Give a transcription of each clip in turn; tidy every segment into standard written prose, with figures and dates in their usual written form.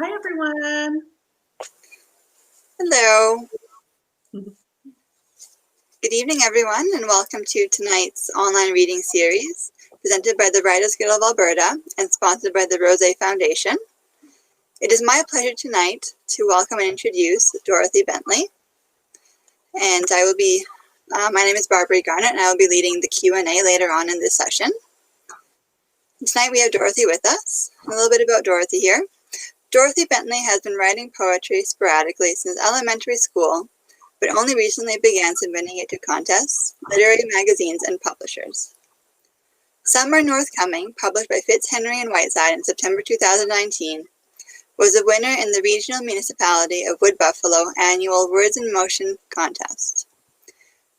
Hi, everyone. Hello. Good evening, everyone, and welcome to tonight's online reading series presented by the Writers Guild of Alberta and sponsored by the Rosé Foundation. It is my pleasure tonight to welcome and introduce Dorothy Bentley. And my name is Barbori Garnet, and I will be leading the Q&A later on in this session. Tonight we have Dorothy with us. A little bit about Dorothy here. Dorothy Bentley has been writing poetry sporadically since elementary school, but only recently began submitting it to contests, literary magazines, and publishers. Summer Northcoming, published by Fitzhenry and Whiteside in September 2019, was the winner in the Regional Municipality of Wood Buffalo annual Words in Motion contest.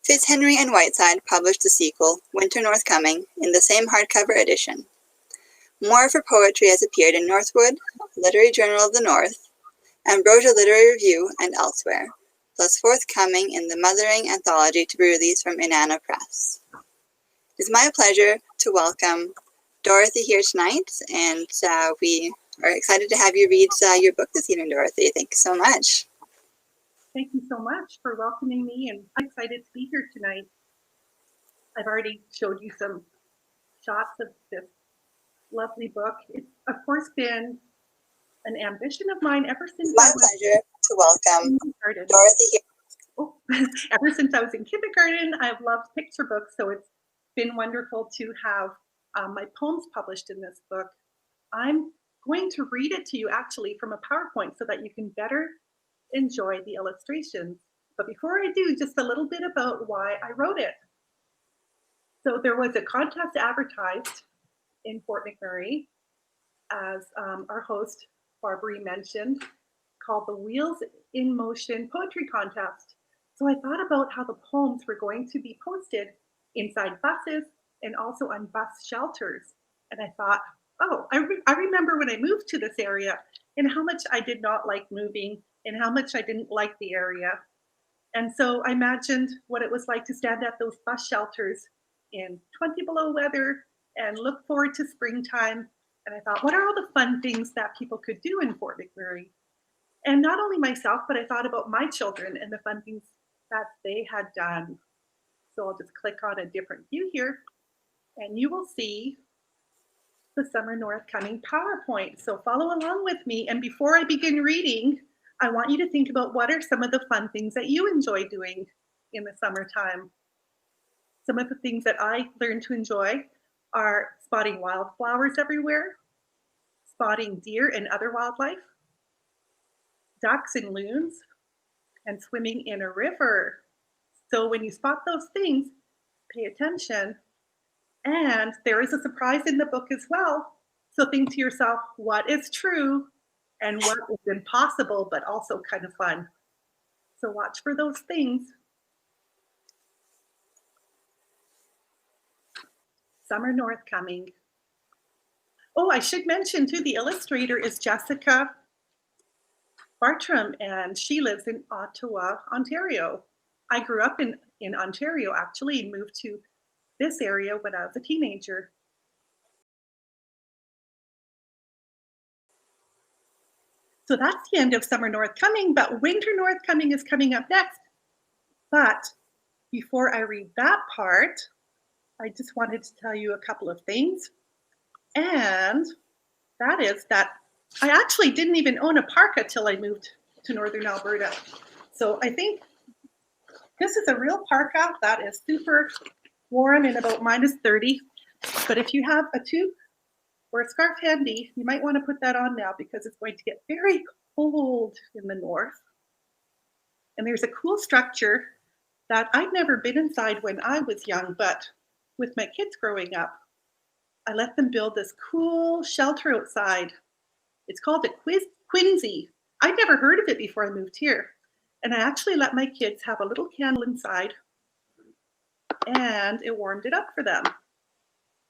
Fitzhenry and Whiteside published the sequel, Winter Northcoming, in the same hardcover edition. More of her poetry has appeared in NorthWord, Literary Journal of the North, Ambrosia Literary Review, and elsewhere, plus forthcoming in the Mothering Anthology to be released from Innana Press. It is my pleasure to welcome Dorothy here tonight, and we are excited to have you read your book this evening, Dorothy. Thank you so much. Thank you so much for welcoming me, and I'm excited to be here tonight. I've already showed you some shots of this lovely book. It's, of course, been an ambition of mine ever since It's my pleasure to welcome Dorothy here. Oh, ever since I was in kindergarten, I've loved picture books, so it's been wonderful to have my poems published in this book. I'm going to read it to you actually from a PowerPoint so that you can better enjoy the illustrations. But before I do, just a little bit about why I wrote it. So there was a contest advertised in Fort McMurray, as our host Barbori mentioned, called the Wheels in Motion Poetry Contest. So I thought about how the poems were going to be posted inside buses and also on bus shelters. And I thought, oh, I remember when I moved to this area and how much I did not like moving and how much I didn't like the area. And so I imagined what it was like to stand at those bus shelters in 20 below weather and look forward to springtime. And I thought, what are all the fun things that people could do in Fort McMurray? And not only myself, but I thought about my children and the fun things that they had done. So I'll just click on a different view here, and you will see the Summer Northcoming PowerPoint. So follow along with me. And before I begin reading, I want you to think about what are some of the fun things that you enjoy doing in the summertime. Some of the things that I learned to enjoy are spotting wildflowers everywhere, spotting deer and other wildlife, ducks and loons, and swimming in a river. So when you spot those things, pay attention. And there is a surprise in the book as well. So think to yourself, what is true and what is impossible, but also kind of fun. So watch for those things. Summer Northcoming. Oh, I should mention too, the illustrator is Jessica Bartram, and she lives in Ottawa, Ontario. I grew up in Ontario, actually, and moved to this area when I was a teenager. So that's the end of Summer Northcoming, but Winter Northcoming is coming up next. But before I read that part, I just wanted to tell you a couple of things. And that is that I actually didn't even own a parka till I moved to Northern Alberta. So I think this is a real parka that is super warm and about -30. But if you have a toque or a scarf handy, you might want to put that on now because it's going to get very cold in the north. And there's a cool structure that I'd never been inside when I was young, but with my kids growing up, I let them build this cool shelter outside. It's called a Quincy. I'd never heard of it before I moved here. And I actually let my kids have a little candle inside, and it warmed it up for them.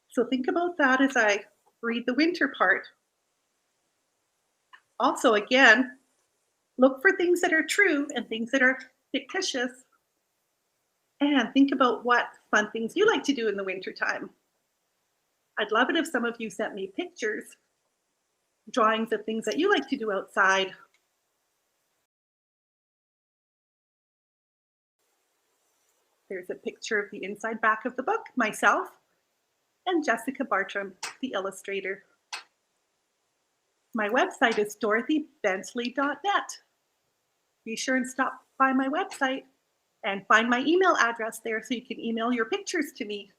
So think about that as I read the winter part. Also, again, look for things that are true and things that are fictitious. And think about what fun things you like to do in the wintertime. I'd love it if some of you sent me pictures. drawings of things that you like to do outside. There's a picture of the inside back of the book, myself, and Jessica Bartram, the illustrator. My website is dorothybentley.net. Be sure and stop by my website and find my email address there so you can email your pictures to me.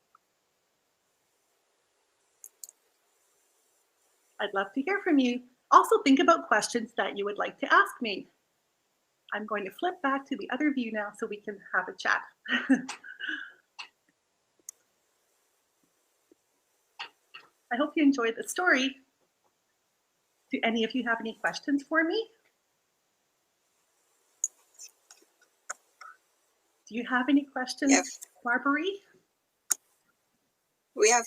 I'd love to hear from you. Also, think about questions that you would like to ask me. I'm going to flip back to the other view now so we can have a chat. I hope you enjoyed the story. Do any of you have any questions for me? Do you have any questions, Yes. Barbori? We have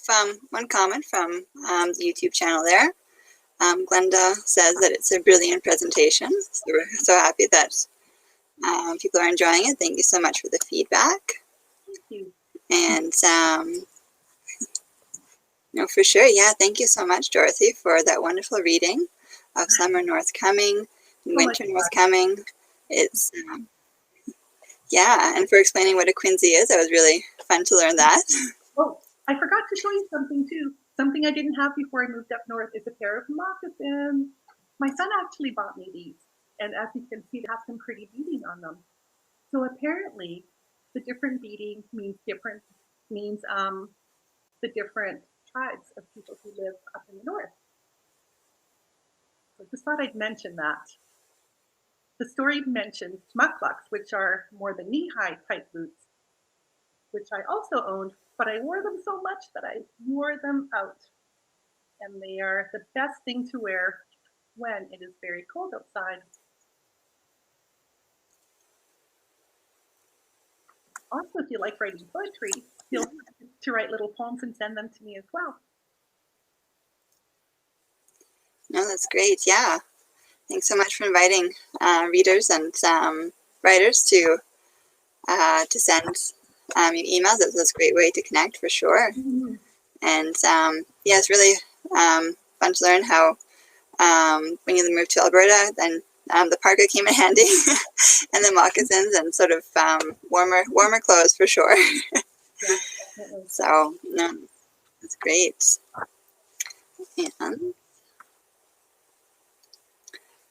one comment from the YouTube channel there. Glenda says that it's a brilliant presentation. So we're so happy that people are enjoying it. Thank you so much for the feedback. Thank you. And no, for sure. Yeah, thank you so much, Dorothy, for that wonderful reading of Summer North Coming and Winter North Coming. It's yeah, and for explaining what a quinzy is. That was really fun to learn that. Oh, I forgot to show you something too. Something I didn't have before I moved up north is a pair of moccasins. My son actually bought me these, and as you can see, they have some pretty beading on them. So apparently, the different beading means the different tribes of people who live up in the north. So I just thought I'd mention that. The story mentions mucklucks, which are more the knee-high type boots, which I also owned, but I wore them so much that I wore them out. And they are the best thing to wear when it is very cold outside. Also, if you like writing poetry, feel free to write little poems and send them to me as well. No, that's great. Yeah. Thanks so much for inviting readers and writers to send your emails. That's a great way to connect for sure. Mm-hmm. And yeah, it's really fun to learn how when you moved to Alberta, then the parka came in handy, and the moccasins, and sort of warmer clothes for sure. Yeah, definitely. So no, that's great. And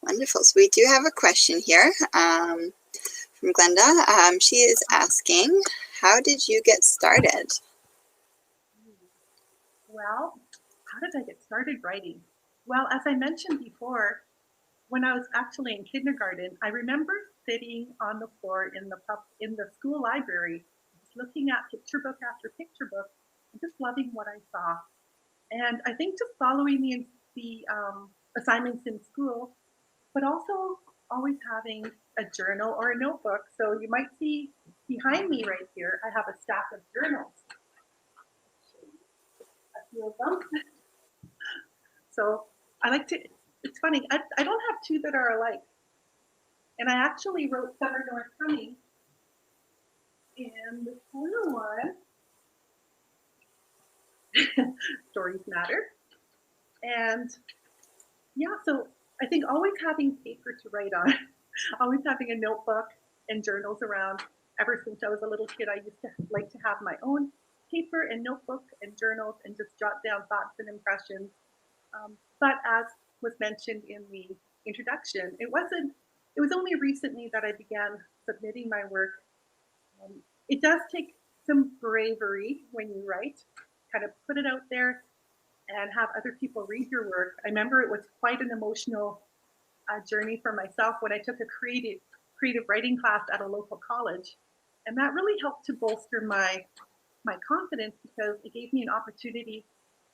wonderful. So we do have a question here from Glenda. She is asking, how did you get started? Well, how did I get started writing? Well, as I mentioned before, when I was actually in kindergarten, I remember sitting on the floor in the school library, just looking at picture book after picture book, and just loving what I saw. And I think just following the assignments in school, but also always having a journal or a notebook. So you might see behind me right here, I have a stack of journals. A few of them. So I like to, it's funny, I don't have two that are alike. And I actually wrote Summer North Coming in the blue one. Stories matter. And yeah, so I think always having paper to write on, always having a notebook and journals around. Ever since I was a little kid, I used to like to have my own paper and notebook and journals and just jot down thoughts and impressions. But as was mentioned in the introduction, it was only recently that I began submitting my work. It does take some bravery when you write, kind of put it out there and have other people read your work. I remember it was quite an emotional journey for myself when I took a creative writing class at a local college. And that really helped to bolster my confidence because it gave me an opportunity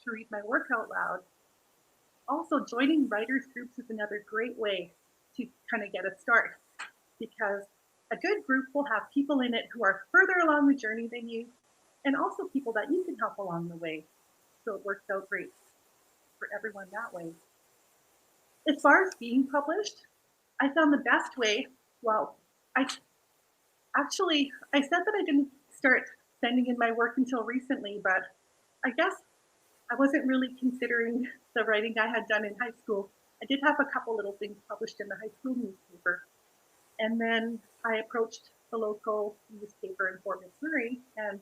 to read my work out loud. Also, joining writers groups is another great way to kind of get a start because a good group will have people in it who are further along the journey than you and also people that you can help along the way. So it works out great for everyone that way. As far as being published, I found the best way, well, I said that I didn't start sending in my work until recently, but I guess I wasn't really considering the writing I had done in high school. I did have a couple little things published in the high school newspaper. And then I approached the local newspaper in Fort McMurray, and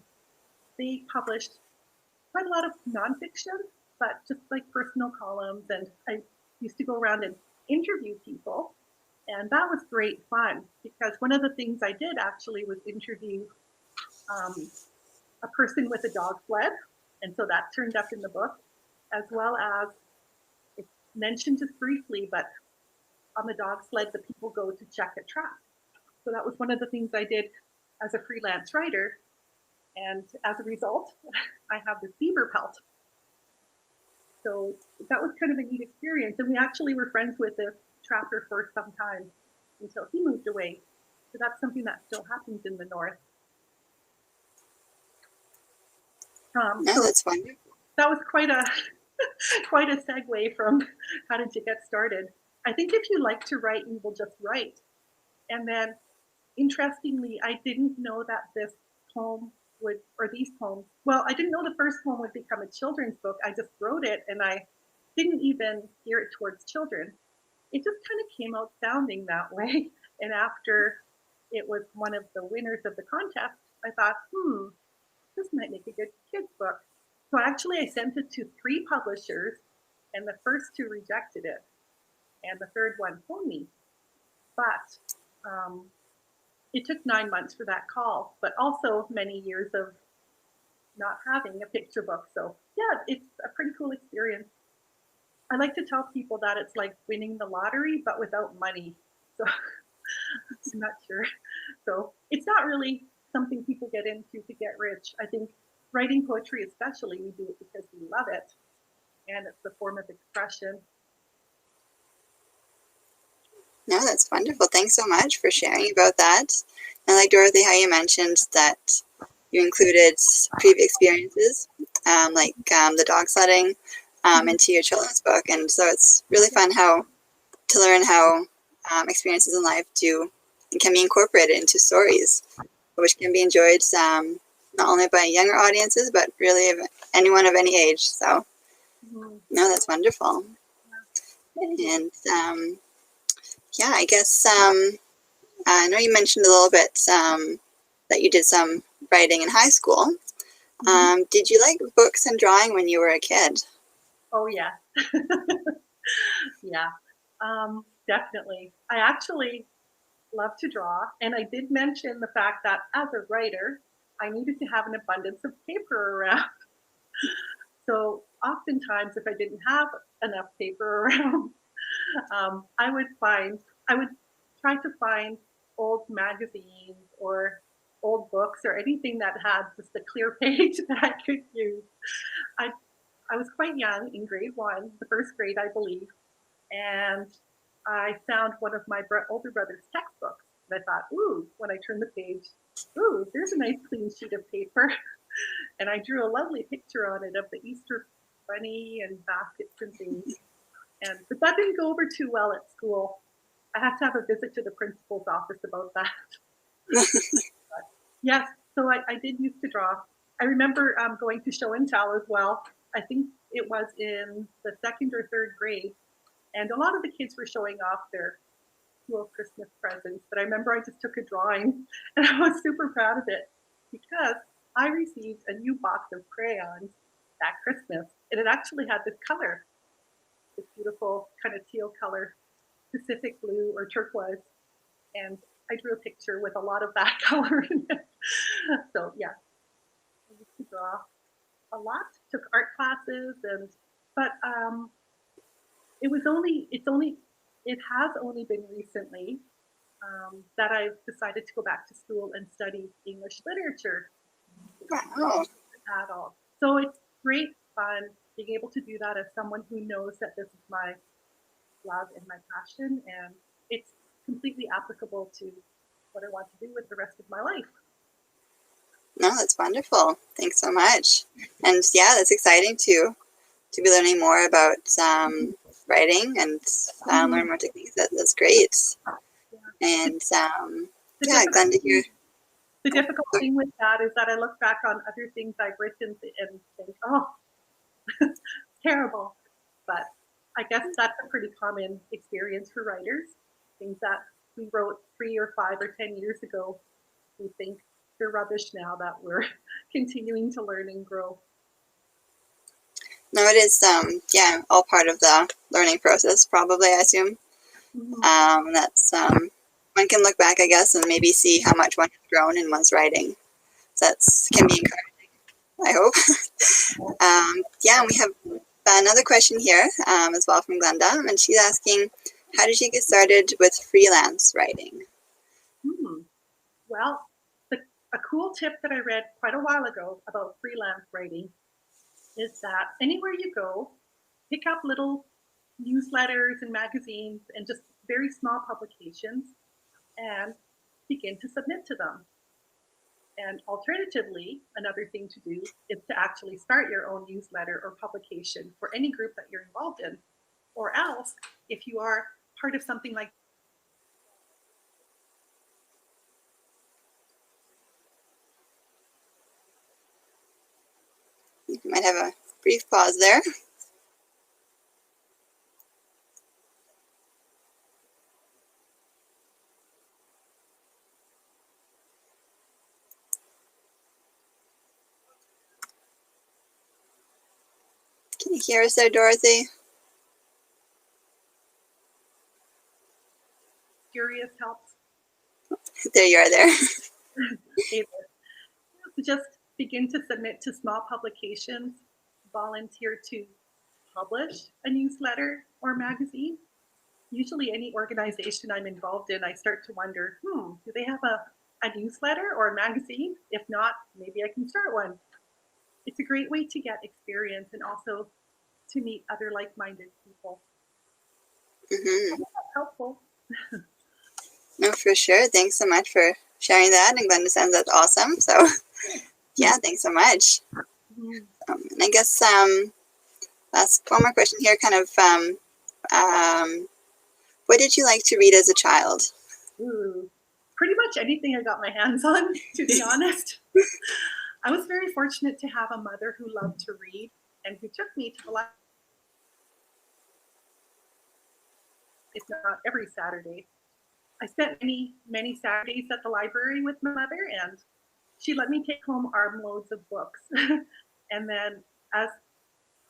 they published quite a lot of nonfiction, but just like personal columns. And I used to go around and interview people. And that was great fun, because one of the things I did actually was interview a person with a dog sled. And so that turned up in the book, as well as it's mentioned just briefly, but on the dog sled, the people go to check a track. So that was one of the things I did as a freelance writer. And as a result, I have this beaver pelt. So that was kind of a neat experience. And we actually were friends with the trapper for some time until he moved away. So that's something that still happens in the north. No, that's wonderful. That was quite a quite a segue from how did you get started. I think if you like to write, you will just write. And then, interestingly, I didn't know that this poem would, or these poems, well, I didn't know the first poem would become a children's book. I just wrote it, and I didn't even gear it towards children. It just kind of came out sounding that way. And after it was one of the winners of the contest, I thought, this might make a good kids book. So actually I sent it to 3 publishers, and the first 2 rejected it, and the third one phoned me. But it took 9 months for that call, but also many years of not having a picture book. So yeah, it's a pretty cool experience. I like to tell people that it's like winning the lottery, but without money. So I'm not sure. So it's not really something people get into to get rich. I think writing poetry especially, we do it because we love it, and it's a form of expression. No, that's wonderful. Thanks so much for sharing about that. And like Dorothy, how you mentioned that you included previous experiences, like the dog sledding, into your children's book. And so it's really fun to learn how experiences in life can be incorporated into stories, which can be enjoyed not only by younger audiences, but really anyone of any age. So, no, that's wonderful. And yeah, I guess I know you mentioned a little bit that you did some writing in high school. Did you like books and drawing when you were a kid? Oh, yeah. Yeah, definitely. I actually love to draw, and I did mention the fact that as a writer, I needed to have an abundance of paper around. So oftentimes, if I didn't have enough paper around, I would try to find old magazines or old books or anything that had just a clear page that I could use. I was quite young, in grade 1, the first grade, I believe, and I found one of my older brother's textbooks. And I thought, ooh, when I turned the page, ooh, there's a nice clean sheet of paper. And I drew a lovely picture on it of the Easter bunny and baskets and things. But that didn't go over too well at school. I had to have a visit to the principal's office about that. But yes, so I did used to draw. I remember going to show and tell as well. I think it was in the 2nd or 3rd grade. And a lot of the kids were showing off their cool Christmas presents. But I remember I just took a drawing, and I was super proud of it because I received a new box of crayons that Christmas. And it actually had this color, this beautiful kind of teal color, Pacific blue or turquoise. And I drew a picture with a lot of that color in it. So yeah, I used to draw a lot, took art classes, but it has only been recently that I've decided to go back to school and study English literature. Wow. Adult. So it's great fun being able to do that as someone who knows that this is my love and my passion, and it's completely applicable to what I want to do with the rest of my life. No, that's wonderful. Thanks so much. And yeah, that's exciting to be learning more about writing and learn more techniques. That's great. And yeah, glad to hear. The difficult thing with that is that I look back on other things I've written and think, oh, terrible. But I guess that's a pretty common experience for writers. Things that we wrote 3 or 5 or 10 years ago, we think they're rubbish now that we're continuing to learn and grow. No, it is, yeah, all part of the learning process, probably, I assume. That's, one can look back, I guess, and maybe see how much one has grown in one's writing. So that's can be encouraging, I hope. Yeah, and we have another question here as well from Glenda, and she's asking, how did you get started with freelance writing? Well, a cool tip that I read quite a while ago about freelance writing is that anywhere you go, pick up little newsletters and magazines and just very small publications and begin to submit to them. And alternatively, another thing to do is to actually start your own newsletter or publication for any group that you're involved in. Or else, if you are part of something like You might have a brief pause there. Can you hear us there, Dorothy? Curious helps. There you are there. Just begin to submit to small publications, volunteer to publish a newsletter or magazine. Usually any organization I'm involved in, I start to wonder, do they have a newsletter or a magazine? If not, maybe I can start one. It's a great way to get experience and also to meet other like-minded people. Mm-hmm. That's helpful. No, for sure. Thanks so much for sharing that. And Glenda says that's awesome. So, yeah, thanks so much. And I guess last one more question here. Kind of, what did you like to read as a child? Pretty much anything I got my hands on, to be honest. I was very fortunate to have a mother who loved to read and who took me to the library, if not every Saturday. I spent many Saturdays at the library with my mother, and she let me take home armloads of books. And then as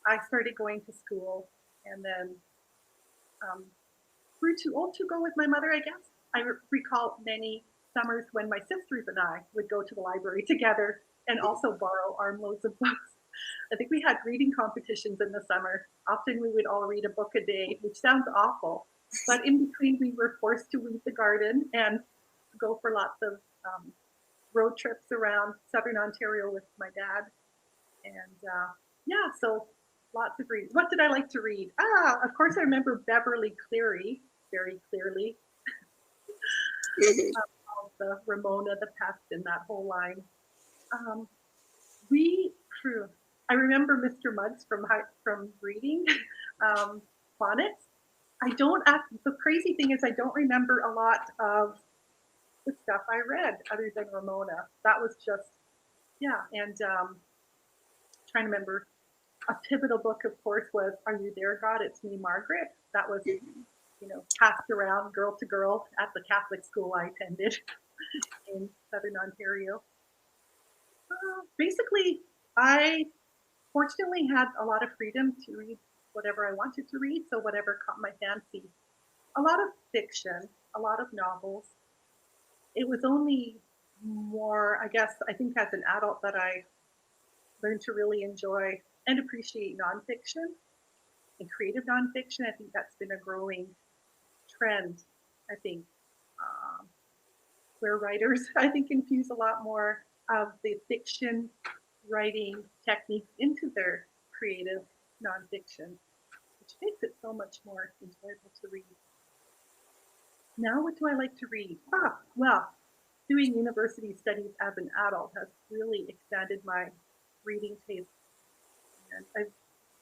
I started going to school and then grew too old to go with my mother, I guess, I recall many summers when my sisters and I would go to the library together and also borrow armloads of books. I think we had reading competitions in the summer. Often we would all read a book a day, which sounds awful. But in between, we were forced to weed the garden and go for lots of road trips around Southern Ontario with my dad. And yeah, so lots of reading. What did I like to read? Of course, I remember Beverly Cleary very clearly. The Ramona, the Pest, and that whole line. I remember Mr. Muggs from reading phonics. The crazy thing is I don't remember a lot of the stuff I read other than Ramona. That was just, yeah. And trying to remember, a pivotal book, of course, was Are You There, God? It's Me, Margaret. That was, passed around girl to girl at the Catholic school I attended in Southern Ontario. Basically, I fortunately had a lot of freedom to read whatever I wanted to read, so whatever caught my fancy. A lot of fiction, a lot of novels. It was only more, I think as an adult that I learned to really enjoy and appreciate nonfiction and creative nonfiction. I think that's been a growing trend, I think, where writers, I think, infuse a lot more of the fiction writing techniques into their creative nonfiction, which makes it so much more enjoyable to read. Now, what do I like to read? Well, doing university studies as an adult has really expanded my reading taste. And I've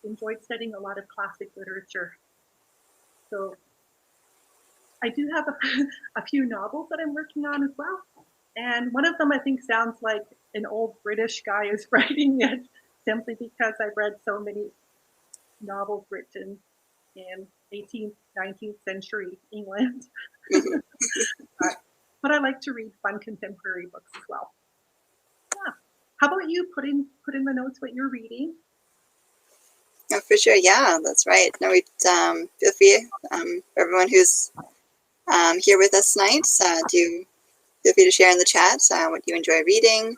enjoyed studying a lot of classic literature. So I do have a few novels that I'm working on as well. And one of them I think sounds like an old British guy is writing it, simply because I've read so many novels written in 18th, 19th century England. Mhm. But I like to read fun contemporary books as well. Yeah. How about you? Put in the notes what you're reading. Oh, for sure. Yeah, that's right. No, we feel free, everyone who's here with us tonight, do feel free to share in the chat what you enjoy reading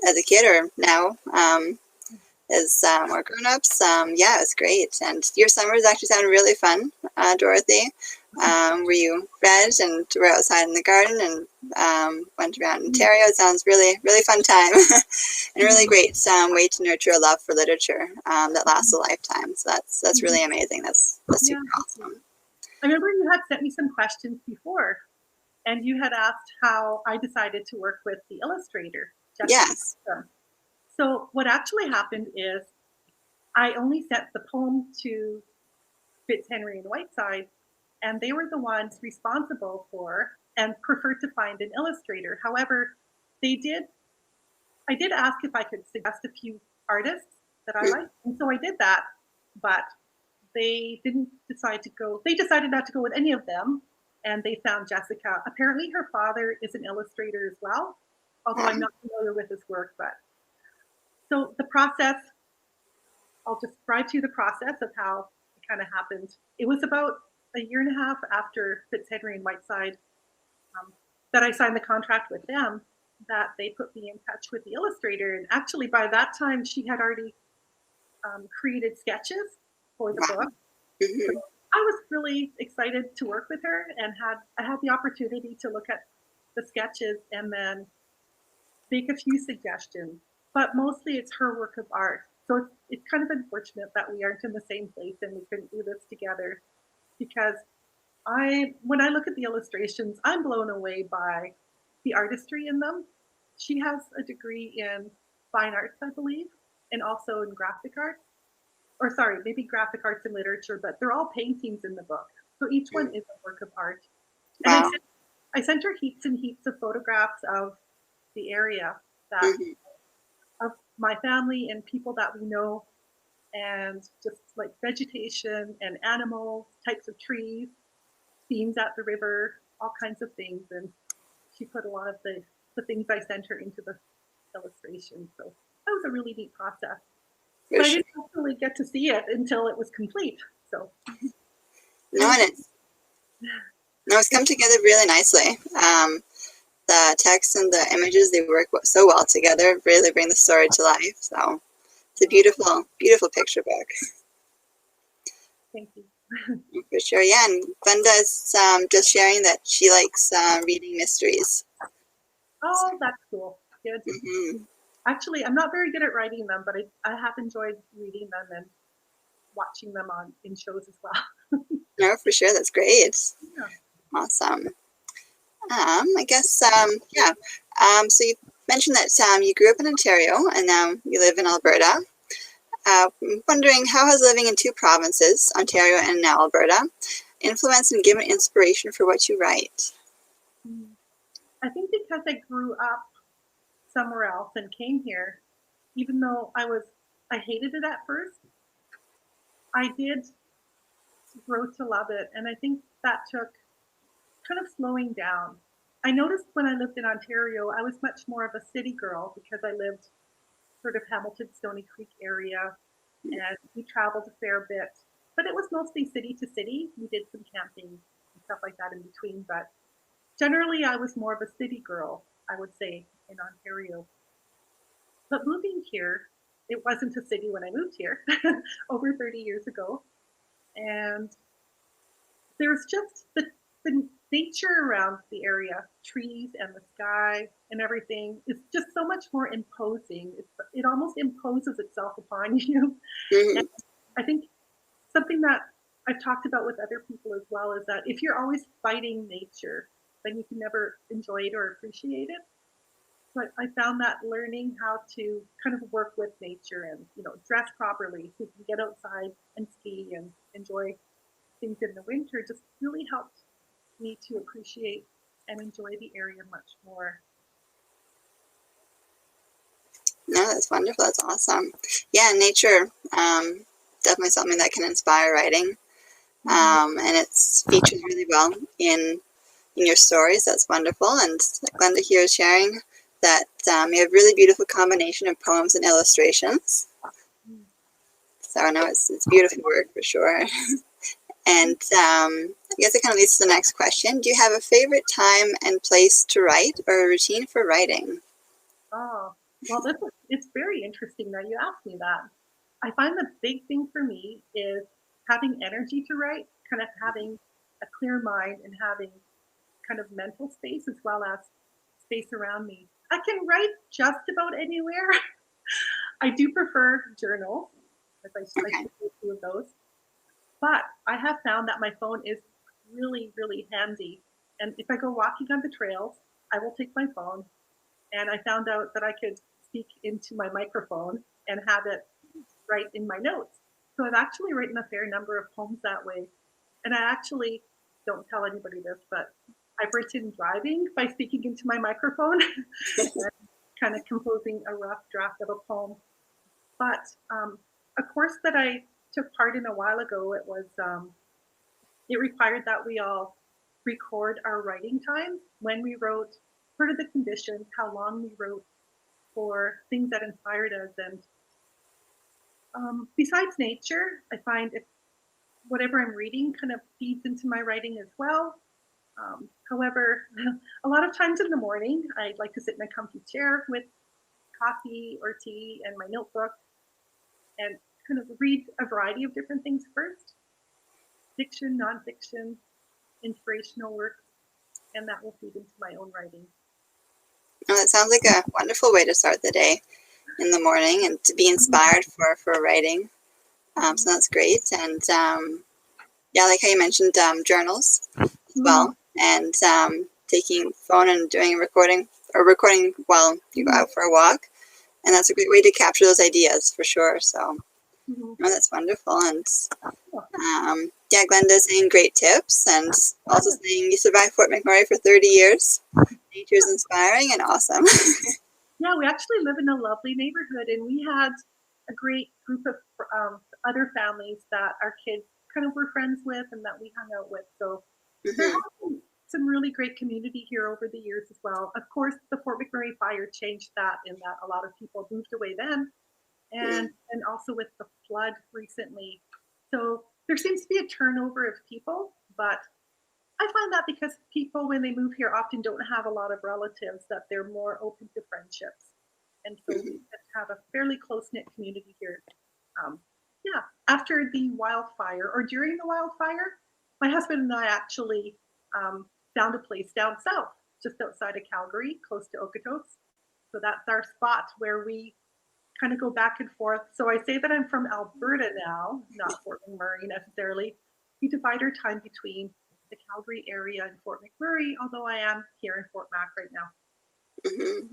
as a kid or now as more grown-ups. Yeah, it's great. And your summers actually sound really fun, Dorothy. Where you read and were outside in the garden and went around Ontario. It sounds really, really fun time and a really great way to nurture a love for literature that lasts a lifetime. So that's really amazing. That's super awesome. I remember you had sent me some questions before, and you had asked how I decided to work with the illustrator, Jessica. Yes. So what actually happened is I only sent the poem to Fitzhenry and Whiteside, and they were the ones responsible for and preferred to find an illustrator. However, I did ask if I could suggest a few artists that I liked, and so I did that, but they decided not to go with any of them, and they found Jessica. Apparently her father is an illustrator as well, although I'm not familiar with his work. But so the process, I'll describe to you the process of how it kind of happened. It was about a year and a half after Fitzhenry and Whiteside that I signed the contract with them, that they put me in touch with the illustrator. And actually by that time she had already created sketches for the book. So I was really excited to work with her, and I had the opportunity to look at the sketches and then make a few suggestions. But mostly it's her work of art. So it's kind of unfortunate that we aren't in the same place and we couldn't do this together, because when I look at the illustrations, I'm blown away by the artistry in them. She has a degree in fine arts, I believe, and also in graphic arts. Or sorry, maybe graphic arts and literature, but they're all paintings in the book. So each one is a work of art. And I sent her heaps and heaps of photographs of the area, of my family and people that we know, and just like vegetation and animals, types of trees, themes at the river, all kinds of things. And she put a lot of the things I sent her into the illustration. So that was a really neat process. But I didn't actually get to see it until it was complete. So it's come together really nicely. The text and the images, they work so well together, really bring the story to life. So it's a beautiful, beautiful picture book. Thank you. For sure, yeah. And Glenda is just sharing that she likes reading mysteries. Oh, that's cool. Good. Actually, I'm not very good at writing them, but I have enjoyed reading them and watching them in shows as well. No, for sure. That's great. Yeah. Awesome. I guess, yeah. So you mentioned that you grew up in Ontario and now you live in Alberta. I'm wondering, how has living in two provinces, Ontario and now Alberta, influenced and given inspiration for what you write? I think because I grew up somewhere else and came here, even though I hated it at first, I did grow to love it. And I think that took kind of slowing down. I noticed when I lived in Ontario, I was much more of a city girl because I lived sort of Hamilton, Stony Creek area, and we traveled a fair bit, but it was mostly city to city. We did some camping and stuff like that in between, but generally I was more of a city girl, I would say, in Ontario. But moving here, it wasn't a city when I moved here over 30 years ago. And there's just the nature around the area, trees and the sky and everything is just so much more imposing. It almost imposes itself upon you. And I think something that I've talked about with other people as well is that if you're always fighting nature, then you can never enjoy it or appreciate it. But I found that learning how to kind of work with nature and, dress properly so you can get outside and ski and enjoy things in the winter just really helped me to appreciate and enjoy the area much more. No, that's wonderful. That's awesome. Yeah, nature definitely something that can inspire writing. And it's featured really well in your stories. That's wonderful. And Glenda here is sharing that you have really beautiful combination of poems and illustrations. So I know it's beautiful work for sure. And I guess it kind of leads to the next question. Do you have a favorite time and place to write, or a routine for writing? Oh, well, it's very interesting that you asked me that. I find the big thing for me is having energy to write, kind of having a clear mind and having kind of mental space as well as space around me. I can write just about anywhere. I do prefer journals, as I should do a few of those. But I have found that my phone is really, really handy. And if I go walking on the trails, I will take my phone. And I found out that I could speak into my microphone and have it right in my notes. So I've actually written a fair number of poems that way. And I actually don't tell anybody this, but I've written driving by speaking into my microphone and kind of composing a rough draft of a poem. But a course that I took part in a while ago, it required that we all record our writing time, when we wrote, part of the conditions, how long we wrote, for things that inspired us. And besides nature, I find whatever I'm reading kind of feeds into my writing as well. However, a lot of times in the morning, I like to sit in a comfy chair with coffee or tea and my notebook and kind of read a variety of different things first: fiction, nonfiction, inspirational work, and that will feed into my own writing. Well, that sounds like a wonderful way to start the day in the morning and to be inspired for writing. So that's great. And yeah, like how you mentioned journals as well, and taking phone and doing recording while you go out for a walk. And that's a great way to capture those ideas for sure. So that's wonderful. And yeah, Glenda's saying great tips, and also saying you survived Fort McMurray for 30 years. Nature's inspiring and awesome. Yeah, we actually live in a lovely neighborhood, and we had a great group of other families that our kids kind of were friends with and that we hung out with. So there has been some really great community here over the years as well. Of course, the Fort McMurray fire changed that, in that a lot of people moved away then, and also with the flood recently. So there seems to be a turnover of people, but I find that because people, when they move here, often don't have a lot of relatives, that they're more open to friendships. And so we have a fairly close-knit community here. Yeah, after the wildfire, or during the wildfire, my husband and I actually found a place down south, just outside of Calgary, close to Okotoks. So that's our spot where we kind of go back and forth. So I say that I'm from Alberta now, not Fort McMurray necessarily. We divide our time between the Calgary area and Fort McMurray, although I am here in Fort Mac right now.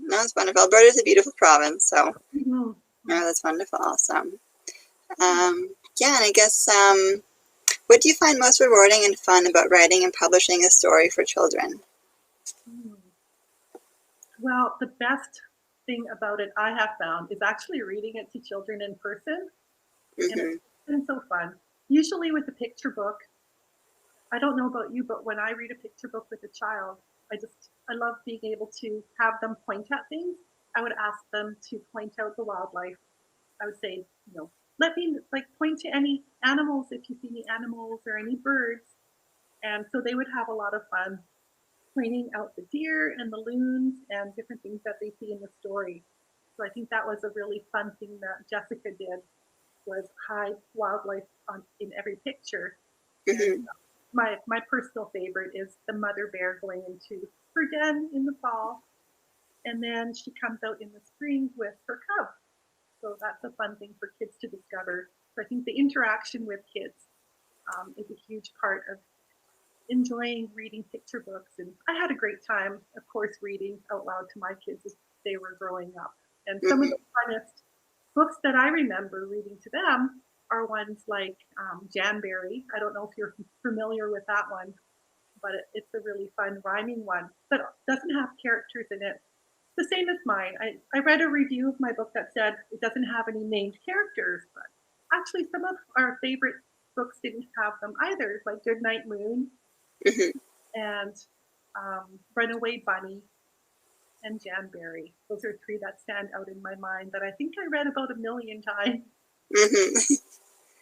No, that's wonderful. Alberta is a beautiful province, so no, that's wonderful. Awesome. Yeah, and I guess what do you find most rewarding and fun about writing and publishing a story for children? Well, the best thing about it I have found is actually reading it to children in person. And it's been so fun. Usually with a picture book, I don't know about you, but when I read a picture book with a child, I love being able to have them point at things. I would ask them to point out the wildlife. I would say, let me point to any animals if you see any animals or any birds. And so they would have a lot of fun pointing out the deer and the loons and different things that they see in the story. So I think that was a really fun thing that Jessica did, was hide wildlife in every picture. And my personal favorite is the mother bear going into her den in the fall, and then she comes out in the spring with her cub. So that's a fun thing for kids to discover. So I think the interaction with kids is a huge part of enjoying reading picture books. And I had a great time, of course, reading out loud to my kids as they were growing up. And some of the funnest books that I remember reading to them are ones like Janberry. I don't know if you're familiar with that one, but it's a really fun rhyming one that doesn't have characters in it. The same as mine. I read a review of my book that said it doesn't have any named characters, but actually some of our favorite books didn't have them either, like Goodnight Moon and Runaway Bunny and Janberry. Those are three that stand out in my mind that I think I read about 1 million times.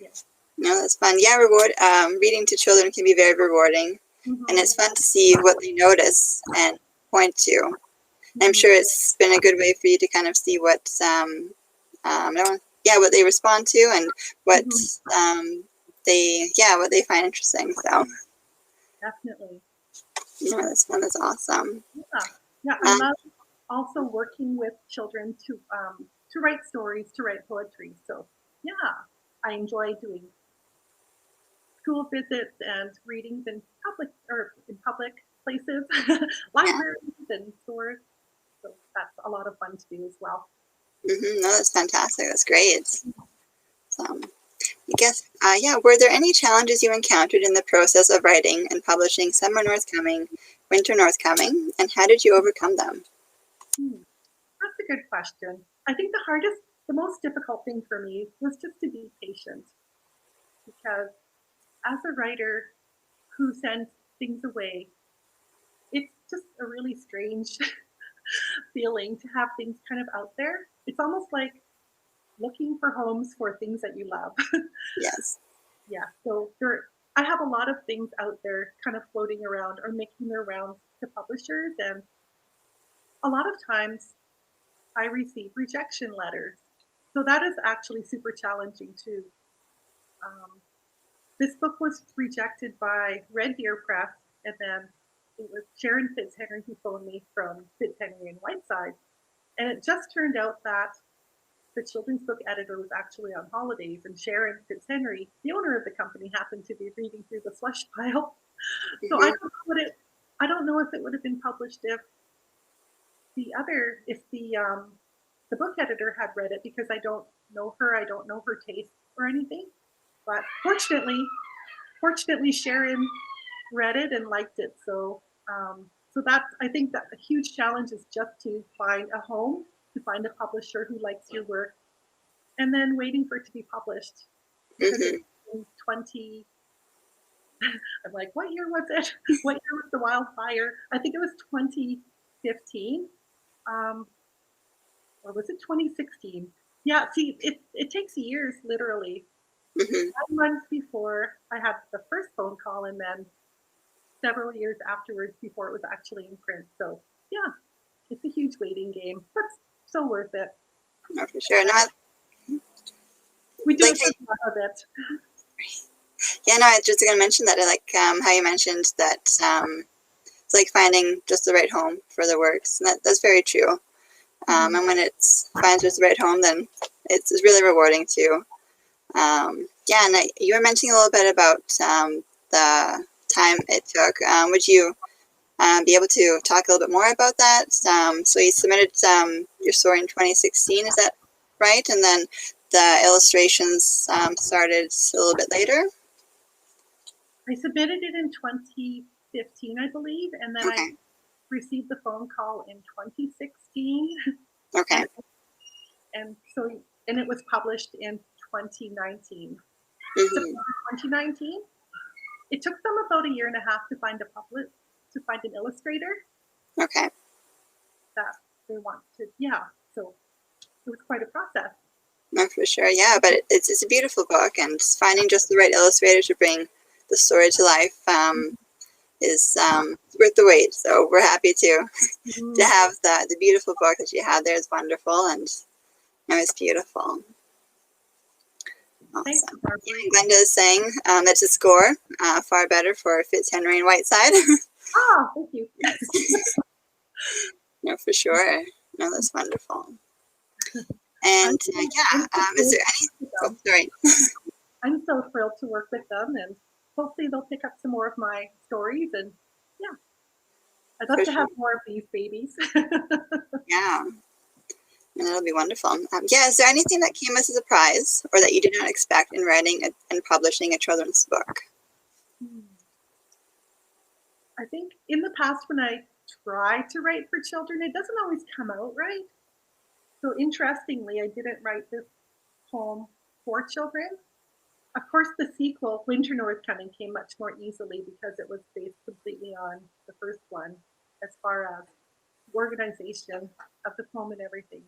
Yeah. No, that's fun. Yeah, reading to children can be very rewarding, and it's fun to see what they notice and point to. I'm sure it's been a good way for you to kind of see what what they respond to and what what they find interesting. So definitely. Yeah, this one is awesome. Yeah, I love also working with children to write stories, to write poetry. So yeah, I enjoy doing school visits and readings in public places, libraries and stores. So that's a lot of fun to do as well. No, that's fantastic. That's great. So, I guess, were there any challenges you encountered in the process of writing and publishing Summer Northcoming, Winter Northcoming, and how did you overcome them? That's a good question. I think the most difficult thing for me was just to be patient, because as a writer who sends things away, it's just a really strange feeling to have things kind of out there. It's almost like looking for homes for things that you love. Yes. Yeah, so I have a lot of things out there kind of floating around or making their rounds to publishers, and a lot of times I receive rejection letters. So that is actually super challenging too. This book was rejected by Red Deer Press, and then it was Sharon Fitzhenry who phoned me from Fitzhenry and Whiteside. And it just turned out that the children's book editor was actually on holidays, and Sharon Fitzhenry, the owner of the company, happened to be reading through the slush pile. So I don't know if it would have been published if the book editor had read it, because I don't know her, I don't know her taste or anything. But fortunately Sharon read it and liked it. So I think that a huge challenge is just to find a home, to find a publisher who likes your work, and then waiting for it to be published. Because in 20, I'm like, what year was it? What year was the wildfire? I think it was 2015, or was it 2016? Yeah, see, it takes years, literally. 9 months before I had the first phone call, and then several years afterwards before it was actually in print. So yeah, it's a huge waiting game, but so worth it. No, for sure. No, we do a lot of it. Yeah, no, I was just going to mention that. I like how you mentioned that it's like finding just the right home for the works. And that's very true. And when it finds just the right home, then it's really rewarding too. And you were mentioning a little bit about the time it took. Would you be able to talk a little bit more about that? So you submitted your story in 2016, is that right? And then the illustrations started a little bit later? I submitted it in 2015, I believe, and then I received the phone call in 2016. Okay. And it was published in 2019. September 2019. It took them about 1.5 years to find an illustrator. Okay. That they wanted, so it was quite a process. No, for sure, yeah, but it's a beautiful book, and finding just the right illustrator to bring the story to life is worth the wait. So we're happy to have the beautiful book that you had there is wonderful, and it was beautiful. Awesome. Thanks, Yeah, Glenda is saying that's a score far better for Fitzhenry and Whiteside. Oh, thank you. No, for sure. No, that's wonderful. And is there any? Oh, sorry. I'm so thrilled to work with them, and hopefully they'll pick up some more of my stories. And yeah, I'd love to have more of these babies. Yeah, and it'll be wonderful. Is there anything that came as a surprise or that you did not expect in writing and publishing a children's book? I think in the past, when I try to write for children, it doesn't always come out right. So interestingly, I didn't write this poem for children. Of course, the sequel, Winter Northcoming, came much more easily because it was based completely on the first one as far as organization of the poem and everything.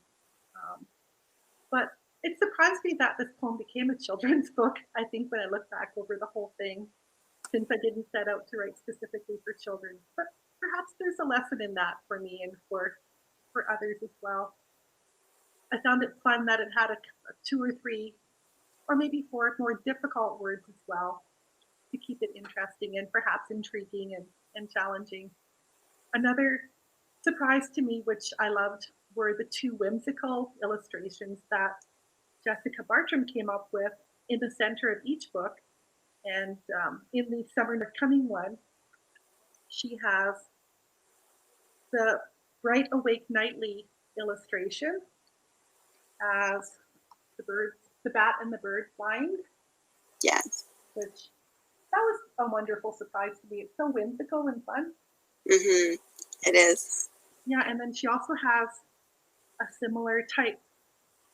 But it surprised me that this poem became a children's book, I think, when I look back over the whole thing, since I didn't set out to write specifically for children. But perhaps there's a lesson in that for me and for others as well. I found it fun that it had a 2 or 3 or maybe 4 more difficult words as well to keep it interesting and perhaps intriguing and challenging. Another surprise to me, which I loved, were the 2 whimsical illustrations that Jessica Bartram came up with in the center of each book. And in the Summer Northcoming one, she has the Bright Awake Nightly illustration as the birds, the bat and the bird flying. Yes. Which, that was a wonderful surprise to me. It's so whimsical and fun. Mm-hmm. It is. Yeah, and then she also has a similar type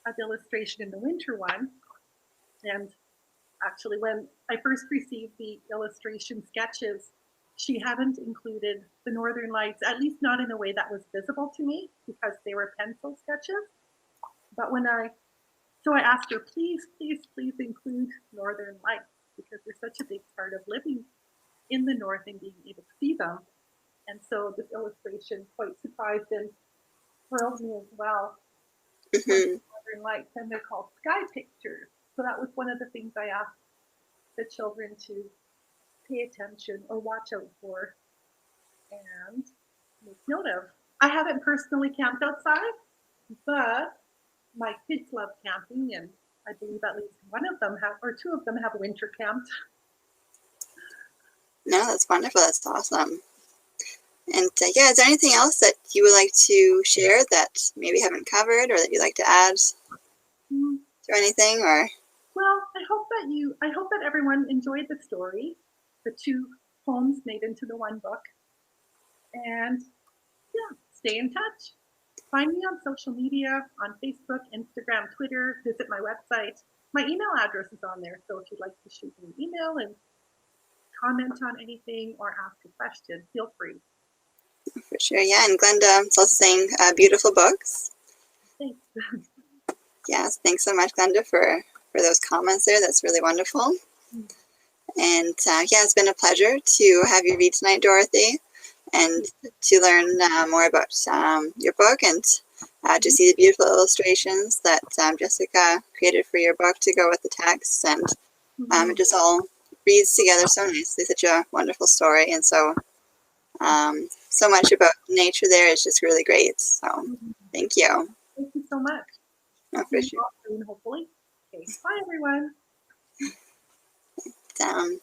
of illustration in the winter one. And actually, when I first received the illustration sketches, she hadn't included the Northern Lights, at least not in a way that was visible to me, because they were pencil sketches. But so I asked her, please, please, please include Northern Lights, because they're such a big part of living in the North and being able to see them. And so this illustration quite surprised and thrilled me as well. Mm-hmm. Northern Lights, and they're called sky pictures. So that was one of the things I asked the children to pay attention or watch out for and make note of. I haven't personally camped outside, but my kids love camping, and I believe at least one of them or 2 of them have winter camped. No, that's wonderful. That's awesome. And yeah, is there anything else that you would like to share that maybe haven't covered, or that you'd like to add to anything? Or well, I hope that everyone enjoyed the story, the 2 poems made into the one book, and yeah, stay in touch. Find me on social media, on Facebook, Instagram, Twitter. Visit my website. My email address is on there, so if you'd like to shoot me an email and comment on anything or ask a question, feel free. for sure, yeah. And Glenda is also saying beautiful books. Thanks. Yes, thanks so much, Glenda, for those comments there. That's really wonderful. And yeah, it's been a pleasure to have you read tonight, Dorothy, and to learn more about your book, and to see the beautiful illustrations that Jessica created for your book to go with the text. And it just all reads together so nicely, such a wonderful story. And so, so much about nature there is just really great. So thank you. Thank you so much. No, for sure. Hopefully. Okay, bye everyone.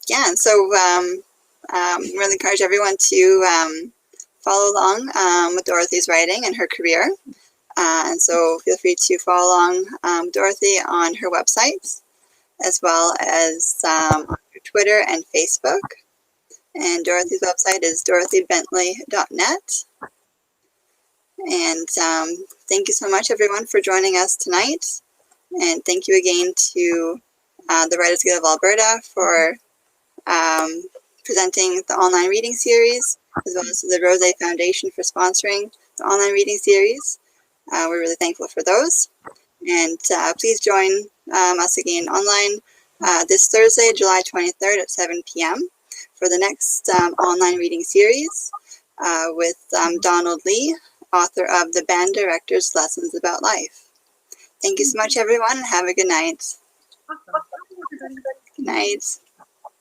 Yeah, and so really encourage everyone to follow along with Dorothy's writing and her career. And so feel free to follow along Dorothy on her website, as well as on her Twitter and Facebook. And Dorothy's website is dorothybentley.net. And thank you so much, everyone, for joining us tonight. And thank you again to the Writers Guild of Alberta for presenting the online reading series, as well as to the Rose Foundation for sponsoring the online reading series. We're really thankful for those. And please join us again online this Thursday, July 23rd at 7 p.m. for the next online reading series with Donald Lee, author of The Band Director's Lessons About Life. Thank you so much, everyone, and have a good night. Awesome. Bye, everybody. Good night.